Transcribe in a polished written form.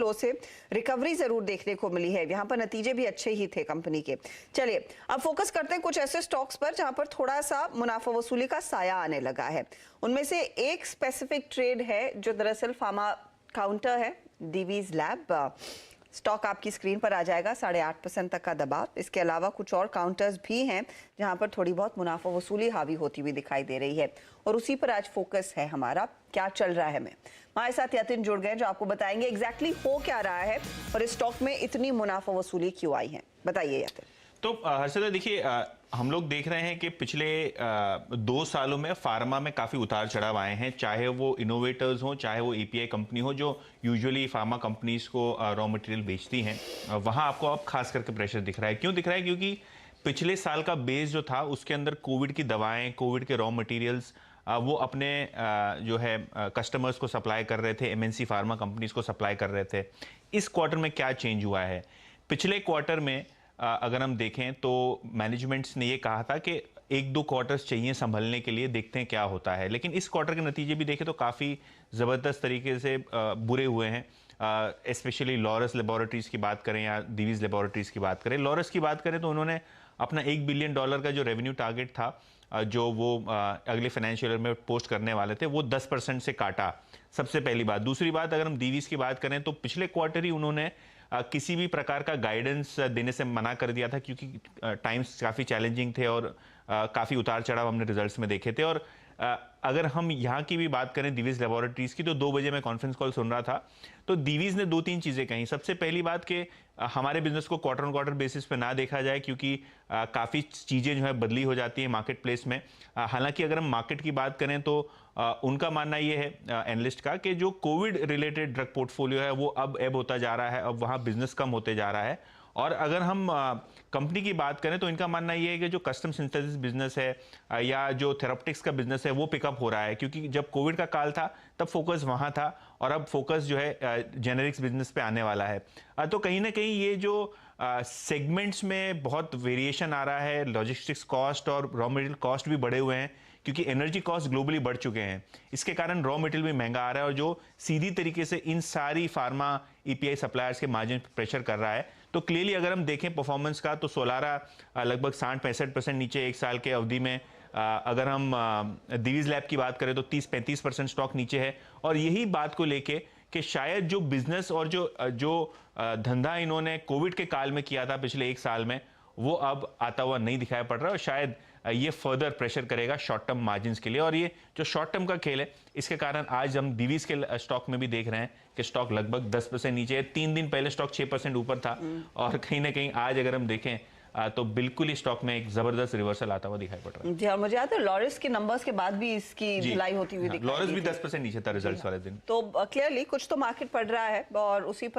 लो से रिकवरी जरूर देखने को मिली है। यहाँ पर नतीजे भी अच्छे ही थे कंपनी के। चलिए अब फोकस करते हैं कुछ ऐसे स्टॉक्स पर जहां पर थोड़ा सा मुनाफा वसूली का साया आने लगा है। उनमें से एक स्पेसिफिक ट्रेड है जो दरअसल फार्मा काउंटर है, डीवीज लैब। स्टॉक आपकी स्क्रीन पर आ जाएगा, 8.5% तक का दबाव। इसके अलावा कुछ और काउंटर्स भी हैं जहां पर थोड़ी बहुत मुनाफा वसूली हावी होती हुई दिखाई दे रही है और उसी पर आज फोकस है हमारा। क्या चल रहा है, हमारे साथ यतिन जुड़ गए जो आपको बताएंगे एग्जैक्टली हो क्या रहा है और इस स्टॉक में इतनी मुनाफा वसूली क्यों आई है। बताइए यतिन। तो हर्षदा देखिए, हम लोग देख रहे हैं कि पिछले 2 सालों में फार्मा में काफ़ी उतार चढ़ाव आए हैं, चाहे वो इनोवेटर्स हों, चाहे वो एपीआई कंपनी हो जो यूजुअली फार्मा कंपनीज को रॉ मटेरियल बेचती हैं। वहाँ आपको अब खास करके प्रेशर दिख रहा है। क्यों दिख रहा है? क्योंकि पिछले साल का बेस जो था उसके अंदर कोविड की दवाएं, कोविड के रॉ मटेरियल्स वो अपने जो है कस्टमर्स को सप्लाई कर रहे थे, एमएनसी फार्मा कंपनीज को सप्लाई कर रहे थे। इस क्वार्टर में क्या चेंज हुआ है? पिछले क्वार्टर में अगर हम देखें तो मैनेजमेंट्स ने ये कहा था कि 1-2 क्वार्टर्स चाहिए संभलने के लिए, देखते हैं क्या होता है। लेकिन इस क्वार्टर के नतीजे भी देखें तो काफ़ी ज़बरदस्त तरीके से बुरे हुए हैं। स्पेशली लॉरस लेबोरेटरीज की बात करें या डीवीज लेबोरेटरीज की बात करें। लॉरस की बात करें तो उन्होंने अपना $1 बिलियन का जो रेवेन्यू टारगेट था जो वो अगले फाइनेंशियल ईयर में पोस्ट करने वाले थे, वो 10% से काटा। सबसे पहली बात। दूसरी बात, अगर हम डीवीज की बात करें तो पिछले क्वार्टर ही उन्होंने किसी भी प्रकार का गाइडेंस देने से मना कर दिया था क्योंकि टाइम्स काफ़ी चैलेंजिंग थे और काफ़ी उतार चढ़ाव हमने रिजल्ट्स में देखे थे। और अगर हम यहाँ की भी बात करें डीवीज लेबोरेटरीज की, तो 2 बजे मैं कॉन्फ्रेंस कॉल सुन रहा था तो डीवीज ने 2-3 चीज़ें कहीं। सबसे पहली बात कि हमारे बिजनेस को क्वार्टर ऑन क्वार्टर बेसिस पे ना देखा जाए क्योंकि काफ़ी चीज़ें जो है बदली हो जाती है मार्केट प्लेस में। हालांकि अगर हम मार्केट की बात करें तो उनका मानना ये है एनालिस्ट का कि जो कोविड रिलेटेड ड्रग पोर्टफोलियो है वो अब एब होता जा रहा है, अब वहाँ बिजनेस कम होते जा रहा है। और अगर हम कंपनी की बात करें तो इनका मानना ये है कि जो कस्टम सिंथेसिस बिजनेस है या जो थेराप्टिक्स का बिजनेस है वो पिकअप हो रहा है क्योंकि जब कोविड का काल था तब फोकस वहाँ था और अब फोकस जो है जेनेरिक्स बिजनेस पे आने वाला है। तो कहीं ना कहीं ये जो सेगमेंट्स में बहुत वेरिएशन आ रहा है, लॉजिस्टिक्स कॉस्ट और रॉ मटेरियल कॉस्ट भी बढ़े हुए हैं क्योंकि एनर्जी कॉस्ट ग्लोबली बढ़ चुके हैं। इसके कारण रॉ मटेरियल भी महंगा आ रहा है और जो सीधी तरीके से इन सारी फार्मा ईपीआई सप्लायर्स के मार्जिन पर प्रेशर कर रहा है। तो क्लियरली अगर हम देखें परफॉर्मेंस का तो सोलारा लगभग 60-65% नीचे एक साल के अवधि में। अगर हम डीवीज लैब की बात करें तो 30-35% स्टॉक नीचे है। और यही बात को लेके कि शायद जो बिजनेस और जो धंधा इन्होंने कोविड के काल में किया था पिछले 1 साल में, वो अब आता हुआ नहीं दिखाई पड़ रहा और शायद ये फर्दर प्रेशर करेगा शॉर्ट टर्म मार्जिन्स के लिए। और ये जो शॉर्ट टर्म का खेल है इसके कारण आज हम डीवीज के स्टॉक में भी देख रहे हैं कि स्टॉक लगभग 10% नीचे है। 3 दिन पहले स्टॉक 6% ऊपर था और कहीं ना कहीं आज अगर हम देखें तो बिल्कुल ही स्टॉक में एक जबरदस्त रिवर्सल आता हुआ दिखाई पड़ रहा है। जी, और मुझे याद है लॉरस के नंबर्स के बाद भी इसकी ढिलाई होती हुई दिखाई लॉरस भी 10% नीचे था रिजल्ट्स वाले दिन। तो क्लियरली कुछ तो मार्केट पड़ रहा है और उसी पर